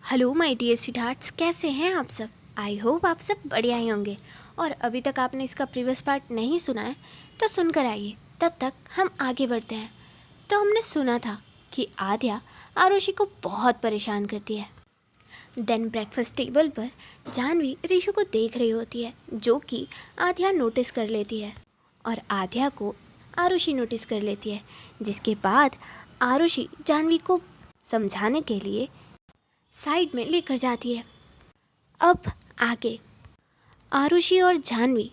Hello my dear स्वीटहार्ट्स, कैसे हैं आप सब। आई होप आप सब बढ़िया ही होंगे। और अभी तक आपने इसका प्रीवियस पार्ट नहीं सुना है तो सुनकर आइए, तब तक हम आगे बढ़ते हैं। तो हमने सुना था कि आद्या आरुषि को बहुत परेशान करती है। देन ब्रेकफास्ट टेबल पर जानवी ऋषु को देख रही होती है, जो कि आद्या नोटिस कर लेती है और आद्या को आरुषि नोटिस कर लेती है। जिसके बाद आरुषि जानवी को समझाने के लिए साइड में लेकर जाती है। अब आगे आरुषि और जानवी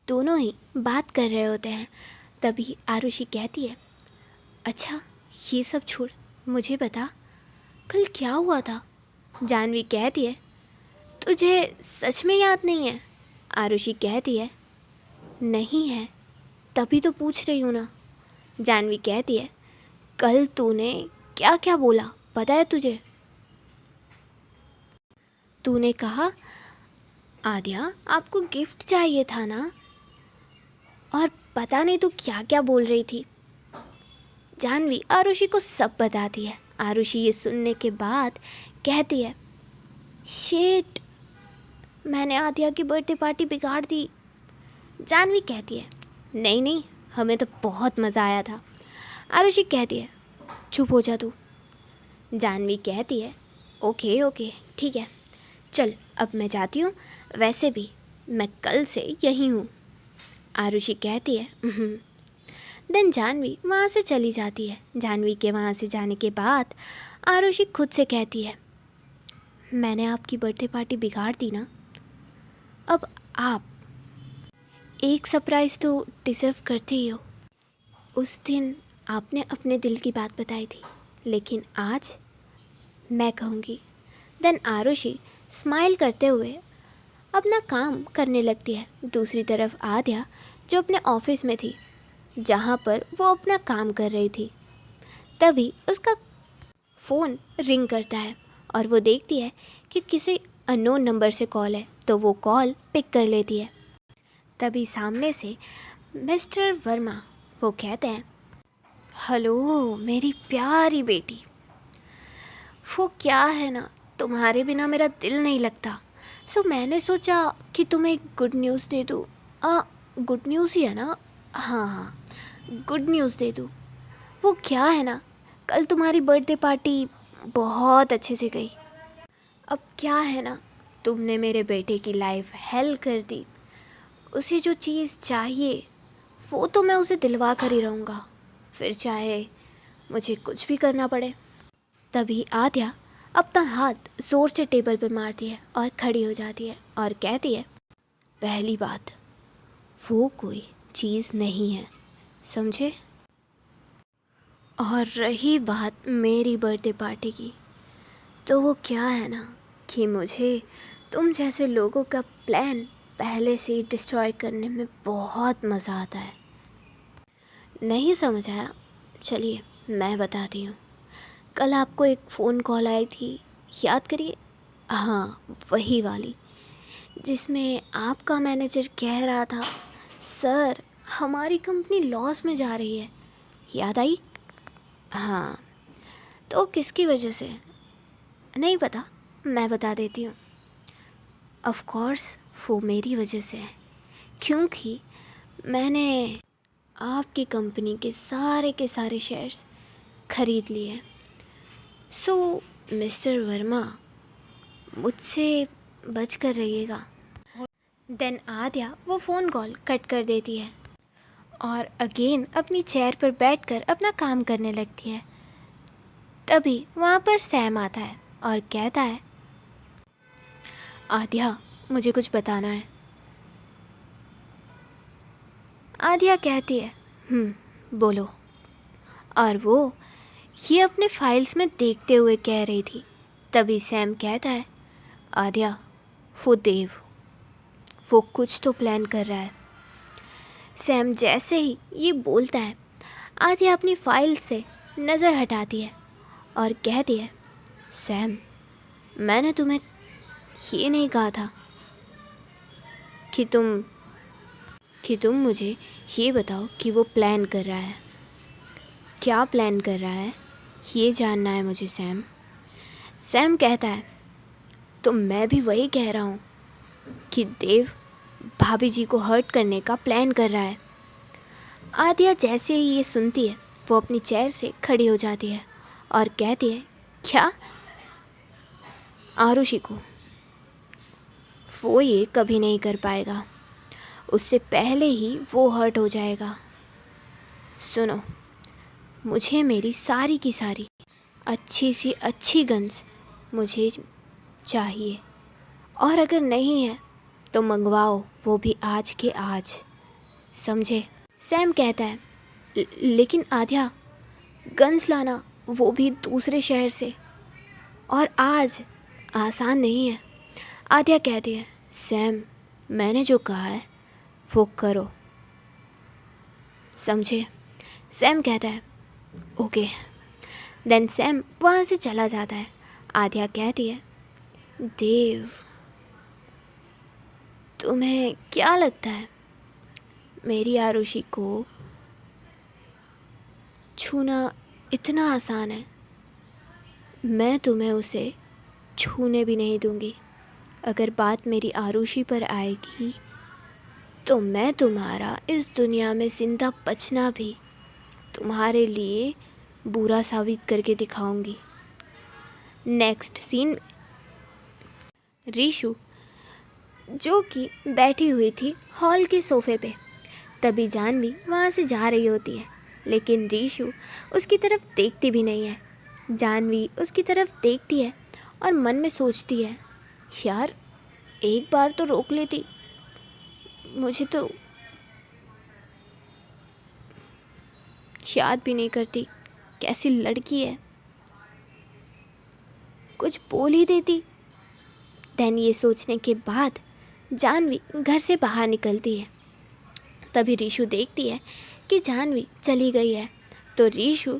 दोनों ही बात कर रहे होते हैं। तभी आरुषि कहती है, अच्छा ये सब छोड़, मुझे बता कल क्या हुआ था। जानवी कहती है, तुझे सच में याद नहीं है। आरुषि कहती है, नहीं है, तभी तो पूछ रही हूँ ना। जानवी कहती है, कल तूने क्या क्या बोला पता है तुझे। तूने कहा आद्या आपको गिफ्ट चाहिए था ना, और पता नहीं तू क्या क्या बोल रही थी। जानवी आरुषि को सब बताती है। आरुषि ये सुनने के बाद कहती है, शेट, मैंने आद्या की बर्थडे पार्टी बिगाड़ दी। जानवी कहती है, नहीं नहीं, हमें तो बहुत मज़ा आया था। आरुषि कहती है, चुप हो जा तू। जानवी कहती है, ओके ओके ठीक है, चल अब मैं जाती हूँ, वैसे भी मैं कल से यहीं हूँ। आरुषि कहती है, देन जानवी वहाँ से चली जाती है। जानवी के वहाँ से जाने के बाद आरुषि खुद से कहती है, मैंने आपकी बर्थडे पार्टी बिगाड़ दी ना, अब आप एक सरप्राइज़ तो डिज़र्व करते ही हो। उस दिन आपने अपने दिल की बात बताई थी, लेकिन आज मैं कहूँगी। देन आरुषि स्माइल करते हुए अपना काम करने लगती है। दूसरी तरफ आद्या जो अपने ऑफिस में थी, जहाँ पर वो अपना काम कर रही थी, तभी उसका फ़ोन रिंग करता है और वो देखती है कि किसी अननोन नंबर से कॉल है, तो वो कॉल पिक कर लेती है। तभी सामने से मिस्टर वर्मा वो कहते हैं, हेलो मेरी प्यारी बेटी, वो क्या है ना, तुम्हारे बिना मेरा दिल नहीं लगता, सो मैंने सोचा कि तुम्हें एक गुड न्यूज़ दे दूँ। गुड न्यूज़ ही है ना, हाँ हाँ गुड न्यूज़ दे दूँ। वो क्या है ना, कल तुम्हारी बर्थडे पार्टी बहुत अच्छे से गई। अब क्या है ना, तुमने मेरे बेटे की लाइफ हेल्प कर दी। उसे जो चीज़ चाहिए वो तो मैं उसे दिलवा कर ही रहूँगा, फिर चाहे मुझे कुछ भी करना पड़े। तभी आद्या अपना हाथ ज़ोर से टेबल पर मारती है और खड़ी हो जाती है और कहती है, पहली बात, वो कोई चीज़ नहीं है, समझे। और रही बात मेरी बर्थडे पार्टी की, तो वो क्या है ना कि मुझे तुम जैसे लोगों का प्लान पहले से ही डिस्ट्रॉय करने में बहुत मज़ा आता है। नहीं समझ आया, चलिए मैं बताती हूँ। कल आपको एक फ़ोन कॉल आई थी, याद करिए, हाँ वही वाली, जिसमें आपका मैनेजर कह रहा था, सर हमारी कंपनी लॉस में जा रही है, याद आई। हाँ, तो किसकी वजह से, नहीं पता, मैं बता देती हूँ। ऑफ कोर्स वो मेरी वजह से है, क्योंकि मैंने आपकी कंपनी के सारे शेयर्स खरीद लिए हैं। सो मिस्टर वर्मा, मुझसे बच कर रहिएगा। देन आद्या वो फ़ोन कॉल कट कर देती है और अगेन अपनी चेयर पर बैठकर अपना काम करने लगती है। तभी वहाँ पर सैम आता है और कहता है, आद्या मुझे कुछ बताना है। आद्या कहती है, बोलो। और वो ये अपने फाइल्स में देखते हुए कह रही थी। तभी सैम कहता है, आद्या वो देव, वो कुछ तो प्लान कर रहा है। सैम जैसे ही ये बोलता है, आद्या अपनी फाइल से नज़र हटाती है और कहती है, सैम मैंने तुम्हें ये नहीं कहा था कि तुम मुझे ये बताओ कि वो प्लान कर रहा है, क्या प्लान कर रहा है, ये जानना है मुझे सैम। सैम कहता है, तो मैं भी वही कह रहा हूँ कि देव भाभी जी को हर्ट करने का प्लान कर रहा है। आद्या जैसे ही ये सुनती है वो अपनी चेयर से खड़ी हो जाती है और कहती है, क्या? आरुषि को वो ये कभी नहीं कर पाएगा, उससे पहले ही वो हर्ट हो जाएगा। सुनो, मुझे मेरी सारी की सारी अच्छी सी अच्छी गन्स मुझे चाहिए, और अगर नहीं है तो मंगवाओ, वो भी आज के आज, समझे? सैम कहता है, लेकिन आद्या, गन्स लाना वो भी दूसरे शहर से और आज आसान नहीं है। आद्या कहती है, सैम मैंने जो कहा है वो करो, समझे? सैम कहता है, ओके। देन सैम वहाँ से चला जाता है। आद्या कहती है, देव तुम्हें क्या लगता है मेरी आरुषि को छूना इतना आसान है? मैं तुम्हें उसे छूने भी नहीं दूंगी। अगर बात मेरी आरुषि पर आएगी तो मैं तुम्हारा इस दुनिया में ज़िंदा बचना भी तुम्हारे लिए बुरा साबित करके दिखाऊंगी। नेक्स्ट सीन, रीशु जो कि बैठी हुई थी हॉल के सोफ़े पे, तभी जानवी वहाँ से जा रही होती है, लेकिन रीशु उसकी तरफ देखती भी नहीं है। जानवी उसकी तरफ देखती है और मन में सोचती है, यार एक बार तो रोक लेती, मुझे तो याद भी नहीं करती कैसी लड़की है, कुछ बोल ही देती। देन ये सोचने के बाद जानवी घर से बाहर निकलती है। तभी रीशु देखती है कि जानवी चली गई है, तो रीशु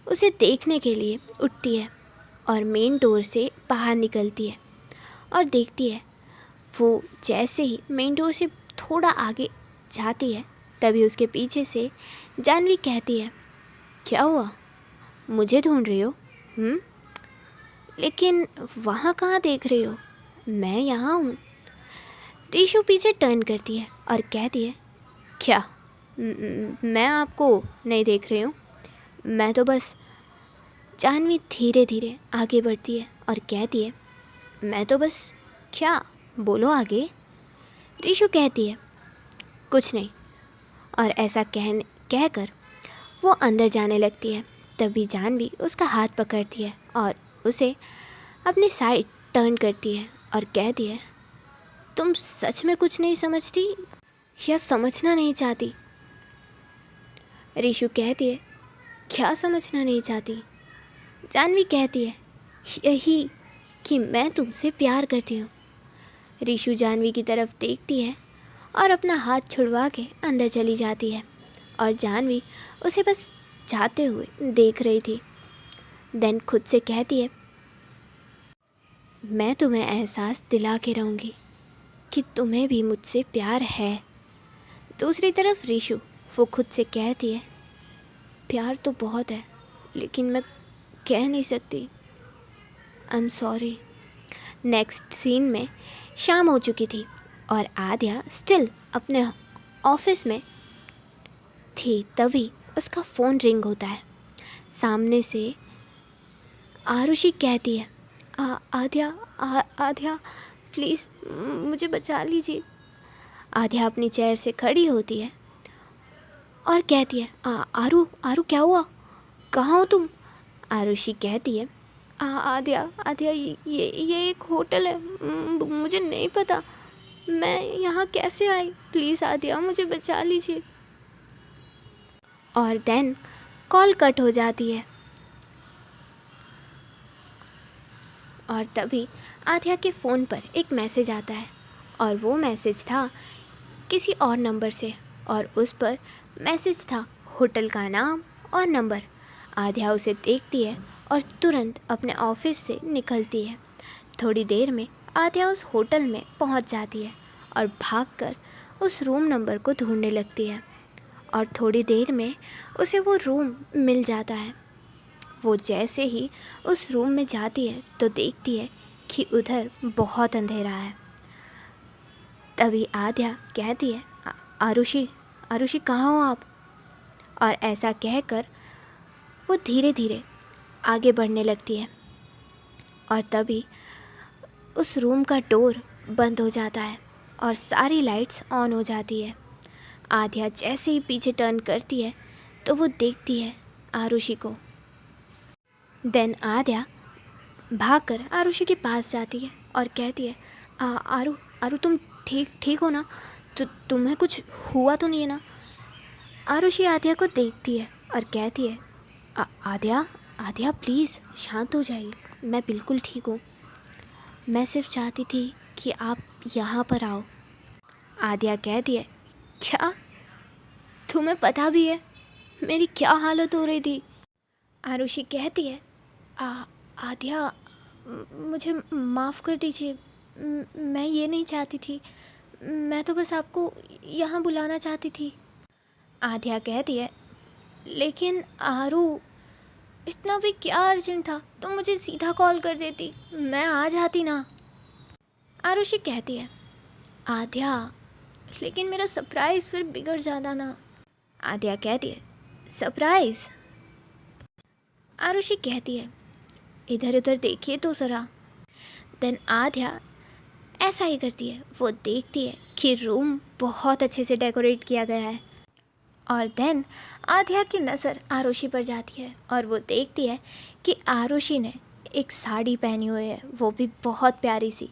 उसे देखने के लिए उठती है और मेन डोर से बाहर निकलती है और देखती है। वो जैसे ही मेन डोर से थोड़ा आगे जाती है, तभी उसके पीछे से जानवी कहती है, क्या हुआ, मुझे ढूंढ रही हो? लेकिन वहाँ कहाँ देख रही हो, मैं यहाँ हूँ। रीशु पीछे टर्न करती है और कहती है, क्या मैं आपको नहीं देख रही हूँ, मैं तो बस। जानवी धीरे धीरे आगे बढ़ती है और कहती है, मैं तो बस। क्या, बोलो आगे। रीशु कहती है, कुछ नहीं, और ऐसा कहकर वो अंदर जाने लगती है। तभी जानवी उसका हाथ पकड़ती है और उसे अपनी साइड टर्न करती है और कहती है, तुम सच में कुछ नहीं समझती या समझना नहीं चाहती? रीशु कहती है, क्या समझना नहीं चाहती? जानवी कहती है, यही कि मैं तुमसे प्यार करती हूँ। रीशु जानवी की तरफ देखती है और अपना हाथ छुड़वा के अंदर चली जाती है और जानवी उसे बस जाते हुए देख रही थी। देन खुद से कहती है, मैं तुम्हें एहसास दिला के रहूँगी कि तुम्हें भी मुझसे प्यार है। दूसरी तरफ रीशु वो खुद से कहती है, प्यार तो बहुत है, लेकिन मैं कह नहीं सकती, I am sorry. Next scene में शाम हो चुकी थी और आद्या स्टिल अपने ऑफिस में थी। तभी उसका फ़ोन रिंग होता है। सामने से आरुषि कहती है, आद्या प्लीज़ मुझे बचा लीजिए। आद्या अपनी चेयर से खड़ी होती है और कहती है, आरू क्या हुआ, कहाँ हो तुम? आरुषि कहती है, आद्या ये एक होटल है, मुझे नहीं पता मैं यहाँ कैसे आई, प्लीज़ आद्या मुझे बचा लीजिए। और देन कॉल कट हो जाती है और तभी आद्या के फ़ोन पर एक मैसेज आता है और वो मैसेज था किसी और नंबर से और उस पर मैसेज था होटल का नाम और नंबर। आद्या उसे देखती है और तुरंत अपने ऑफिस से निकलती है। थोड़ी देर में आद्या उस होटल में पहुंच जाती है और भागकर उस रूम नंबर को ढूंढने लगती है और थोड़ी देर में उसे वो रूम मिल जाता है। वो जैसे ही उस रूम में जाती है तो देखती है कि उधर बहुत अंधेरा है। तभी आद्या कहती है, आरुषि, आरुषि कहाँ हो आप? और ऐसा कहकर वो धीरे धीरे आगे बढ़ने लगती है और तभी उस रूम का डोर बंद हो जाता है और सारी लाइट्स ऑन हो जाती है। आद्या जैसे ही पीछे टर्न करती है तो वो देखती है आरुषि को। देन आद्या भागकर आरुषि के पास जाती है और कहती है, आरू आरू तुम ठीक हो ना? तो तुम्हें कुछ हुआ तो नहीं है ना? आरुषि आद्या को देखती है और कहती है, आद्या आद्या प्लीज़ शांत हो जाइए, मैं बिल्कुल ठीक हूँ। मैं सिर्फ चाहती थी कि आप यहाँ पर आओ। आद्या कहती है, क्या तुम्हें पता भी है मेरी क्या हालत हो रही थी? आरुषि कहती है, आद्या मुझे माफ़ कर दीजिए, मैं ये नहीं चाहती थी, मैं तो बस आपको यहाँ बुलाना चाहती थी। आद्या कहती है, लेकिन आरू इतना भी क्या अर्जेंट था? तुम मुझे सीधा कॉल कर देती, मैं आ जाती ना। आरुषि कहती है, आद्या लेकिन मेरा सरप्राइज़ फिर बिगड़ जाता ना। आद्या कहती है, सरप्राइज़? आरुषि कहती है, इधर उधर देखिए तो ज़रा। देन आद्या ऐसा ही करती है, वो देखती है कि रूम बहुत अच्छे से डेकोरेट किया गया है और देन आद्या की नज़र आरुषि पर जाती है और वो देखती है कि आरुषि ने एक साड़ी पहनी हुई है, वो भी बहुत प्यारी सी,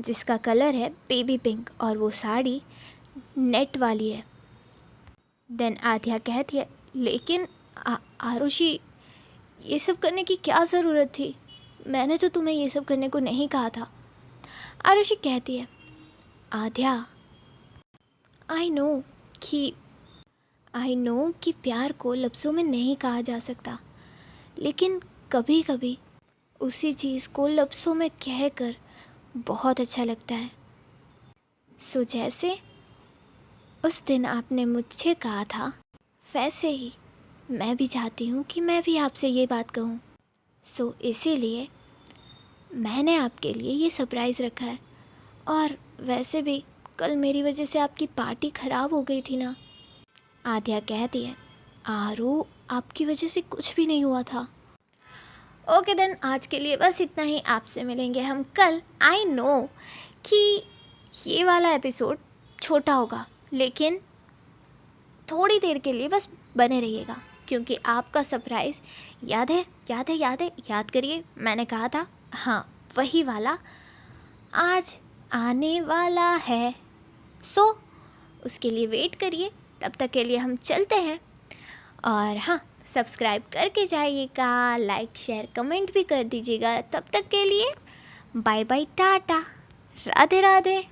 जिसका कलर है बेबी पिंक और वो साड़ी नेट वाली है। देन आद्या कहती है, लेकिन आरुषि ये सब करने की क्या ज़रूरत थी? मैंने तो तुम्हें ये सब करने को नहीं कहा था। आरुषि कहती है, आद्या आई नो कि प्यार को लफ्ज़ों में नहीं कहा जा सकता, लेकिन कभी कभी उसी चीज़ को लफ्ज़ों में कहकर बहुत अच्छा लगता है। सो जैसे उस दिन आपने मुझे कहा था, वैसे ही मैं भी चाहती हूँ कि मैं भी आपसे ये बात कहूँ। सो इसीलिए मैंने आपके लिए ये सरप्राइज़ रखा है। और वैसे भी कल मेरी वजह से आपकी पार्टी ख़राब हो गई थी ना। आद्या कहती है, आरू आपकी वजह से कुछ भी नहीं हुआ था। ओके देन, आज के लिए बस इतना ही। आपसे मिलेंगे हम कल। आई नो कि ये वाला एपिसोड छोटा होगा, लेकिन थोड़ी देर के लिए बस बने रहिएगा, क्योंकि आपका सरप्राइज़ याद करिए, मैंने कहा था, हाँ वही वाला आज आने वाला है। सो उसके लिए वेट करिए, तब तक के लिए हम चलते हैं। और हाँ, सब्सक्राइब करके जाइएगा, लाइक शेयर कमेंट भी कर दीजिएगा। तब तक के लिए बाय बाय, टाटा, राधे राधे।